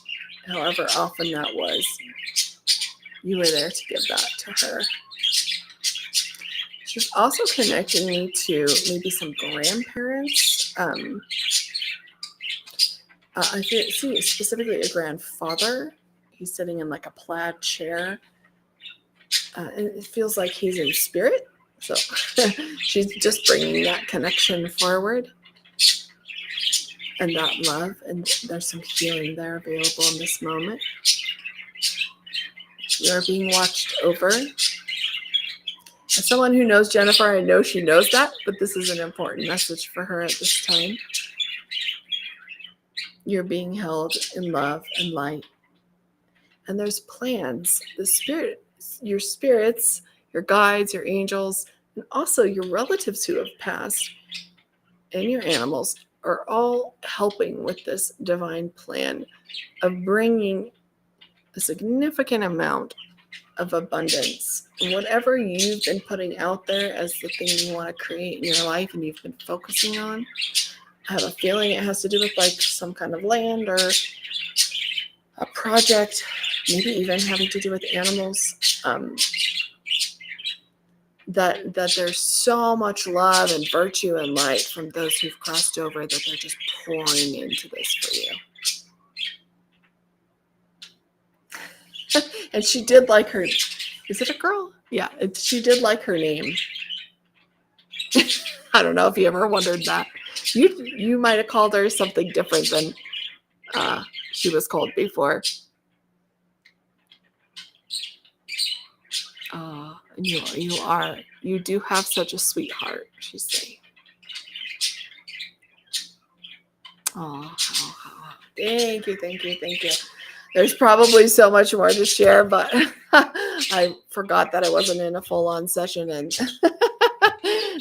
however often that was, you were there to give that to her. She's also connecting me to maybe some grandparents. I see specifically a grandfather. He's sitting in like a plaid chair. And it feels like he's in spirit. So she's just bringing that connection forward and that love. And there's some healing there available in this moment. You are being watched over. As someone who knows Jennifer, I know she knows that, but this is an important message for her at this time. You're being held in love and light. And there's plans. Your spirits, your guides, your angels, and also your relatives who have passed and your animals are all helping with this divine plan of bringing a significant amount of abundance. And whatever you've been putting out there as the thing you want to create in your life and you've been focusing on, I have a feeling it has to do with like some kind of land or a project, maybe even having to do with animals. that there's so much love and virtue and light from those who've crossed over that they're just pouring into this for you. And she did like her. Is it a girl? Yeah, she did like her name. I don't know if you ever wondered that. You might have called her something different than she was called before. You do have such a sweet heart, she's saying. Oh, thank you. There's probably so much more to share, but I forgot that I wasn't in a full-on session, and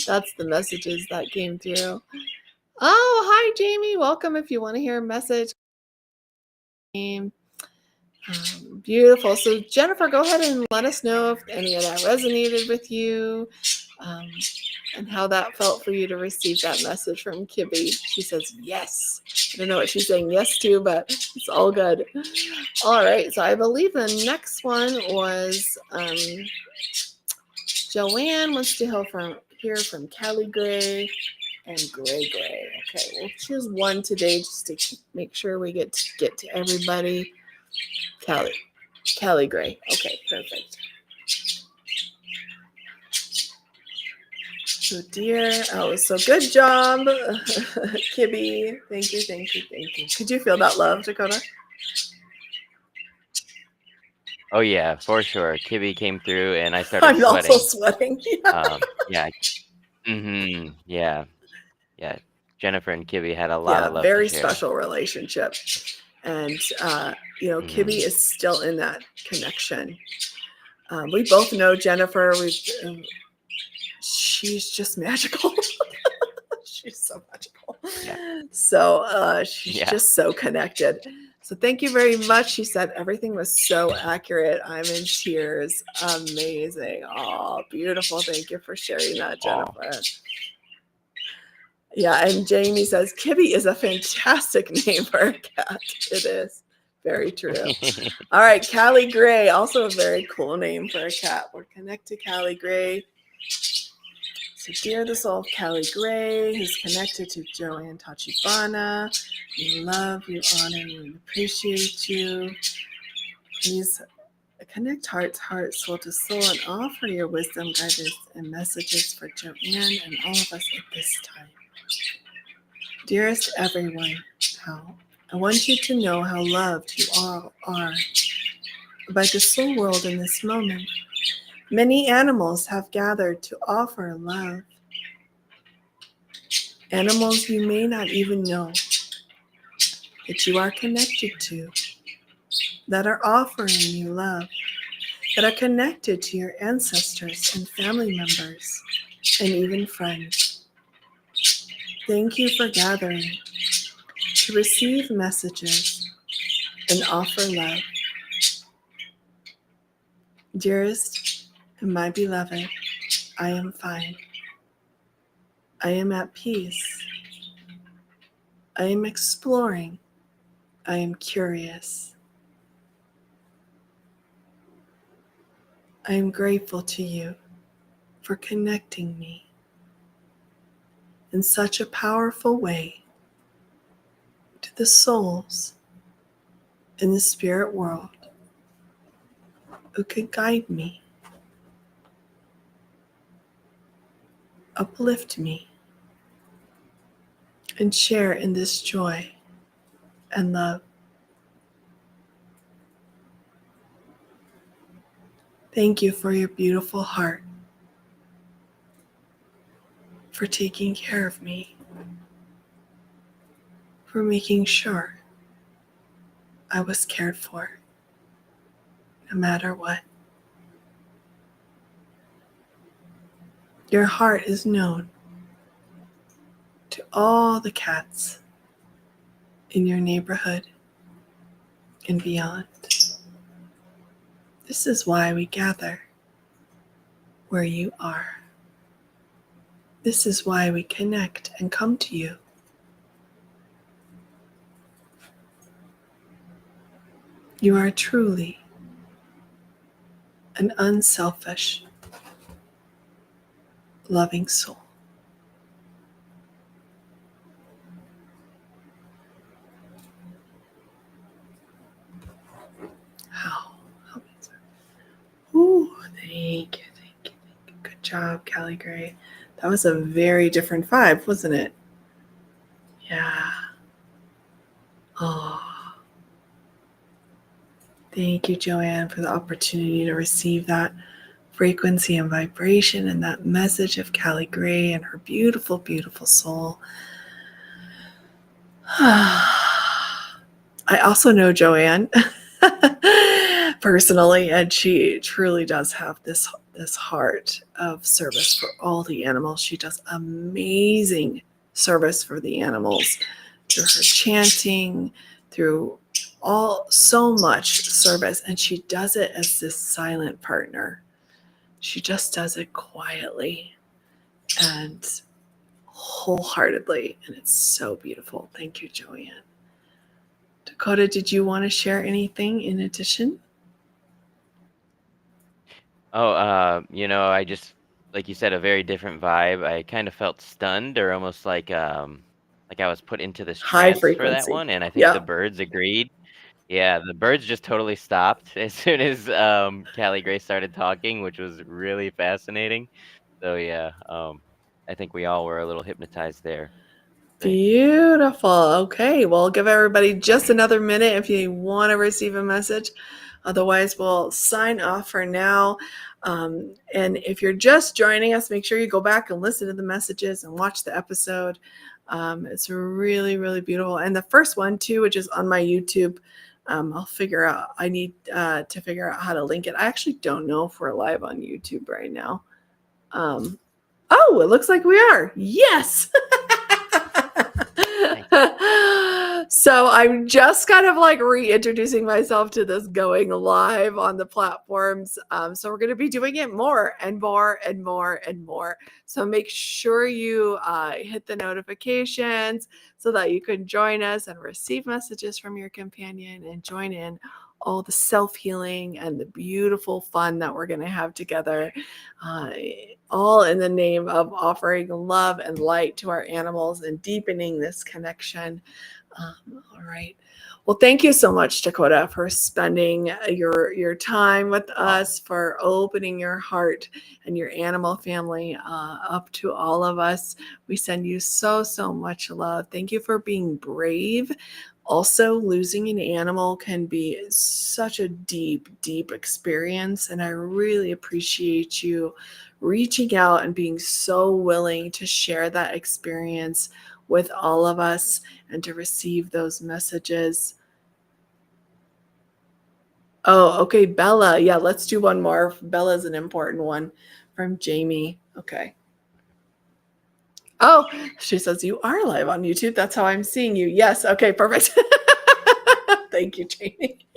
that's the messages that came through. Oh, hi, Jamie. Welcome. If you want to hear a message. Beautiful. So, Jennifer, go ahead and let us know if any of that resonated with you, and how that felt for you to receive that message from Kibby. She says yes. I don't know what she's saying yes to, but it's all good. All right. So I believe the next one was Joanne wants to hear from Callie Gray and Gray. Okay, we'll choose one today just to make sure we get to everybody. Callie Gray. Okay, perfect. So so good job, Kibby. Thank you. Could you feel that love, Dakota? Oh yeah, for sure. Kibby came through and I started I'm also sweating. sweating. Yeah. Yeah. Yeah. Jennifer and Kibby had a lot Yeah, of love to very share. special relationship. And, Kibby is still in that connection. We both know Jennifer. She's just magical. She's so magical. Yeah. So she's Yeah. just so connected. So thank you very much. She said everything was so accurate. I'm in tears. Amazing. Oh, beautiful. Thank you for sharing that, Jennifer. Aw. Yeah, and Jamie says Kibby is a fantastic name for a cat. It is. Very true. All right, Callie Gray, also a very cool name for a cat. We're connected to Callie Gray. So dear the soul of Callie Gray, who's connected to Joanne Tachibana. We love you, honor you, and appreciate you. Please connect heart, soul to soul, and offer your wisdom, guidance, and messages for Joanne and all of us at this time. Dearest everyone, I want you to know how loved you all are by the soul world in this moment. Many animals have gathered to offer love. Animals you may not even know that you are connected to, that are offering you love, that are connected to your ancestors and family members, and even friends. Thank you for gathering to receive messages and offer love. Dearest and my beloved, I am fine. I am at peace. I am exploring. I am curious. I am grateful to you for connecting me in such a powerful way to the souls in the spirit world who could guide me, uplift me, and share in this joy and love. Thank you for your beautiful heart, for taking care of me, for making sure I was cared for, no matter what. Your heart is known to all the cats in your neighborhood and beyond. This is why we gather where you are. This is why we connect and come to you. You are truly an unselfish, loving soul. How amazing. Ooh, thank you, thank you, thank you. Good job, Callie Gray. That was a very different vibe, wasn't it? Yeah. Oh. Thank you, Joanne, for the opportunity to receive that frequency and vibration and that message of Callie Gray and her beautiful, beautiful soul. I also know Joanne personally, and she truly does have this heart of service for all the animals. She does amazing service for the animals through her chanting, through so much service, and she does it as this silent partner. She just does it quietly and wholeheartedly, and it's so beautiful. Thank you, Joanne. Dakota, did you want to share anything in addition? Oh, I just like you said, a very different vibe. I kind of felt stunned or almost like I was put into this High trance for that frequency. one, and I think the Yeah. birds agreed. Yeah, the birds just totally stopped as soon as Callie Gray started talking, which was really fascinating. So yeah, I think we all were a little hypnotized there. Thank you. Beautiful. Okay, well, give everybody just another minute if you want to receive a message. Otherwise, we'll sign off for now. And if you're just joining us, make sure you go back and listen to the messages and watch the episode. It's really, really beautiful. And the first one, too, which is on my YouTube, I'll figure out, I need to figure out how to link it. I actually don't know if we're live on YouTube right now. Oh, it looks like we are. Yes. Thanks. So I'm just kind of like reintroducing myself to this going live on the platforms. So we're going to be doing it more and more and more and more. So make sure you hit the notifications so that you can join us and receive messages from your companion and join in all the self-healing and the beautiful fun that we're going to have together, uh, all in the name of offering love and light to our animals and deepening this connection. All right. Well, thank you so much, Dakota, for spending your time with us, for opening your heart and your animal family up to all of us. We send you so, so much love. Thank you for being brave. Also, losing an animal can be such a deep, deep experience. And I really appreciate you reaching out and being so willing to share that experience with all of us and to receive those messages. Oh, okay, Bella. Yeah, let's do one more. Bella's an important one from Jamie. Okay. Oh, she says you are live on YouTube. That's how I'm seeing you. Yes. Okay, perfect. Thank you, Jamie.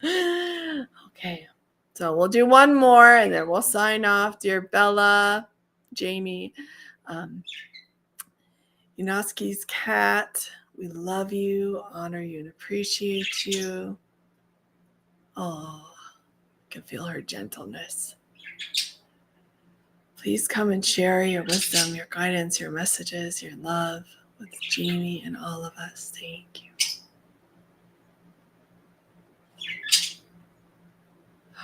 Okay. So we'll do one more and then we'll sign off. Dear Bella, Jamie, Yunoski's cat, we love you, honor you, and appreciate you. Oh, I can feel her gentleness. Please come and share your wisdom, your guidance, your messages, your love with Jamie and all of us. Thank you.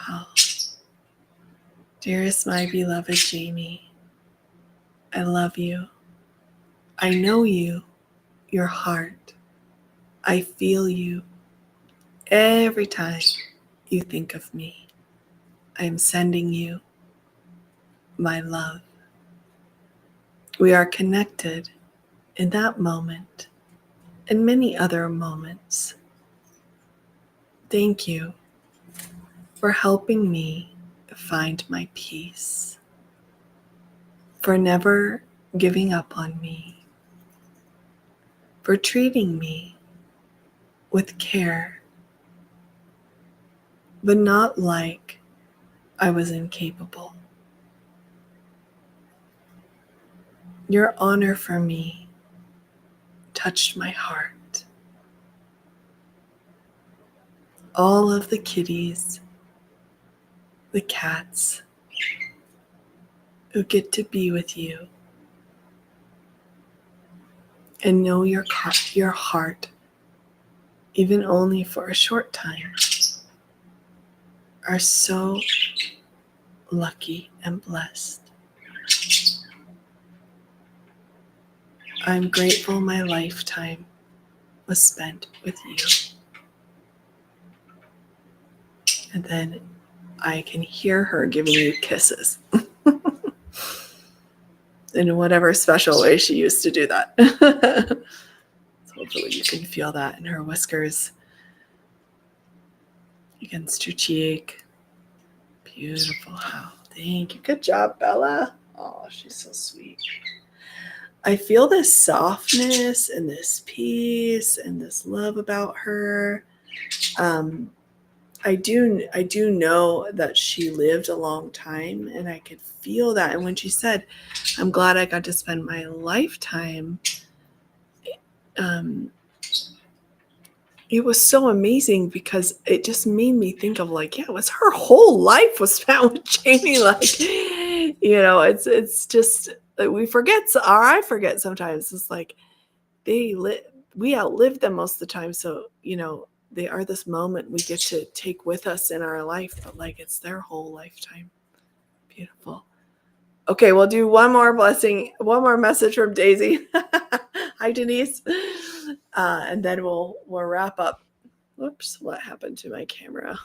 Oh, dearest, my beloved Jamie, I love you. I know you, your heart. I feel you every time you think of me. I am sending you my love. We are connected in that moment and many other moments. Thank you for helping me find my peace, for never giving up on me, for treating me with care, but not like I was incapable. Your honor for me touched my heart. All of the kitties, the cats, who get to be with you and know your heart, even only for a short time, are so lucky and blessed. I'm grateful my lifetime was spent with you. And then I can hear her giving you kisses. In whatever special way she used to do that. So hopefully you can feel that in her whiskers against your cheek. Beautiful. How? Thank you. Good job, Bella. Oh, she's so sweet. I feel this softness and this peace and this love about her. I do know that she lived a long time, and I could feel that. And when she said, I'm glad I got to spend my lifetime, it was so amazing because it just made me think of like, yeah, it was her whole life was spent with Jamie. Like, you know, it's just we forget, or I forget sometimes. It's like we outlived them most of the time, so you know they are this moment we get to take with us in our life, but like it's their whole lifetime. Beautiful. Okay, we'll do one more blessing, one more message from Daisy. Hi, Denise. And then we'll wrap up. Whoops, what happened to my camera?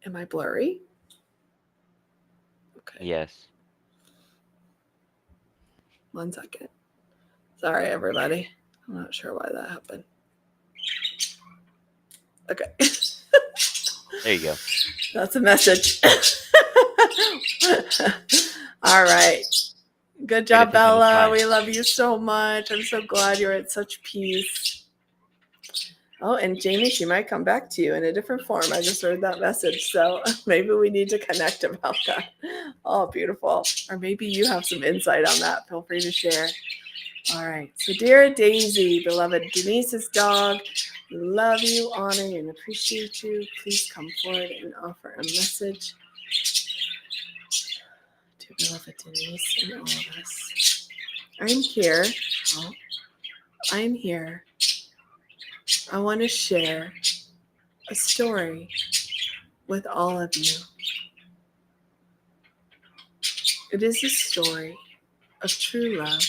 Am I blurry? Okay. Yes. 1 second. Sorry, everybody. I'm not sure why that happened. Okay. There you go. That's a message. All right. Good job, Bella. We love you so much. I'm so glad you're at such peace. Oh, and Jamie, she might come back to you in a different form. I just heard that message. So maybe we need to connect about that. Oh, beautiful. Or maybe you have some insight on that. Feel free to share. All right. So dear Daisy, beloved Denise's dog, we love you, honor you, and appreciate you. Please come forward and offer a message to beloved Denise and all of us. I'm here. Oh, I'm here. I want to share a story with all of you. It is a story of true love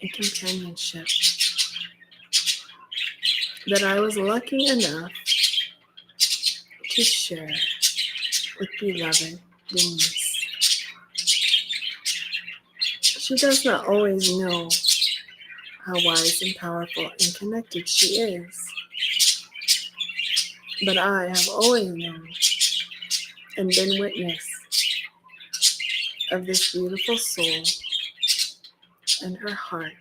and companionship that I was lucky enough to share with beloved Denise. She does not always know how wise and powerful and connected she is, but I have always known and been witness of this beautiful soul and her heart,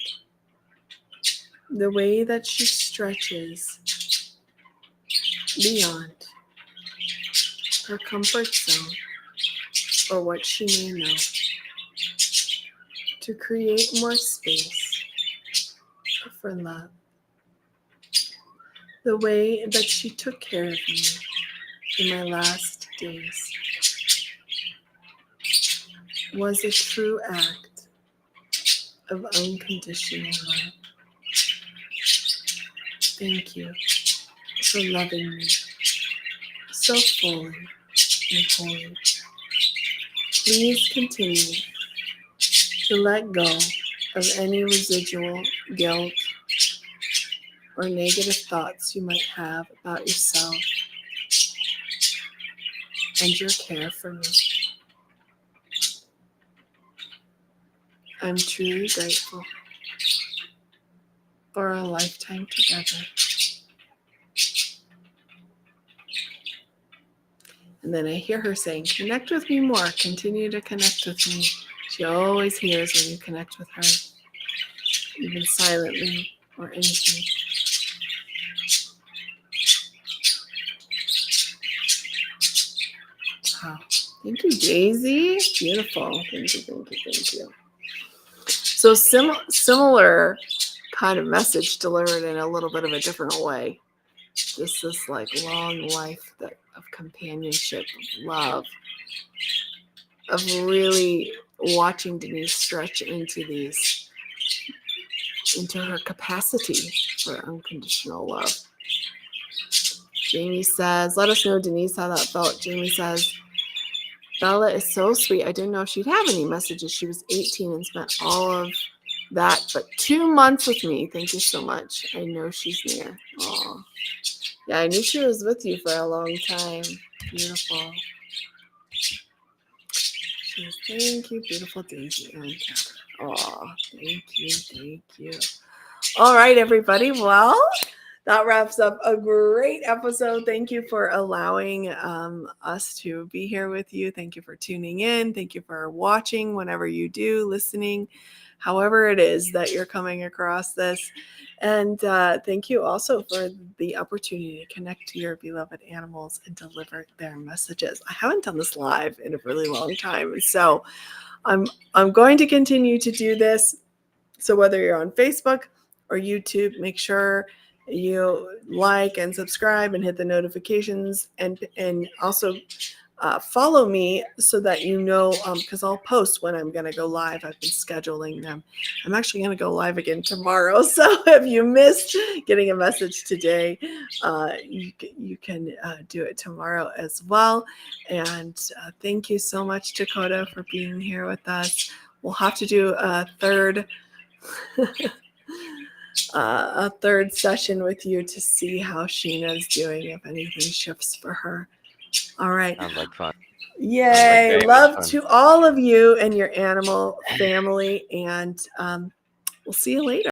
the way that she stretches beyond her comfort zone or what she may know to create more space for love. The way that she took care of me in my last days was a true act of unconditional love. Thank you for loving me so fully and wholly. Please continue to let go of any residual guilt or negative thoughts you might have about yourself and your care for me. I'm truly grateful for our lifetime together. And then I hear her saying, connect with me more. Continue to connect with me. She always hears when you connect with her, even silently or anything. Wow. Thank you, Daisy. Beautiful. Thank you, thank you, thank you. So similar kind of message delivered in a little bit of a different way. just this like long life of companionship, of love, of really watching Denise stretch into her capacity for unconditional love. Jamie says, let us know, Denise, how that felt. Jamie says, Bella is so sweet. I didn't know if she'd have any messages. She was 18 and spent all of that, but 2 months with me. Thank you so much. I know she's near. Aw. Yeah, I knew she was with you for a long time. Beautiful. She says, thank you, beautiful Daisy and Catherine. Aw, thank you. All right, everybody. Well, that wraps up a great episode. Thank you for allowing us to be here with you. Thank you for tuning in. Thank you for watching whenever you do, listening, however it is that you're coming across this. And thank you also for the opportunity to connect to your beloved animals and deliver their messages. I haven't done this live in a really long time. And so I'm going to continue to do this. So whether you're on Facebook or YouTube, make sure you like and subscribe and hit the notifications, and also follow me so that you know, because I'll post when I'm going to go live. I've been scheduling them. I'm actually going to go live again tomorrow. So if you missed getting a message today, you can do it tomorrow as well. And thank you so much, Dakota, for being here with us. We'll have to do a third session with you to see how Sheena's doing, if anything shifts for her. All right. Sounds like fun. Yay. Love to all of you and your animal family. And we'll see you later.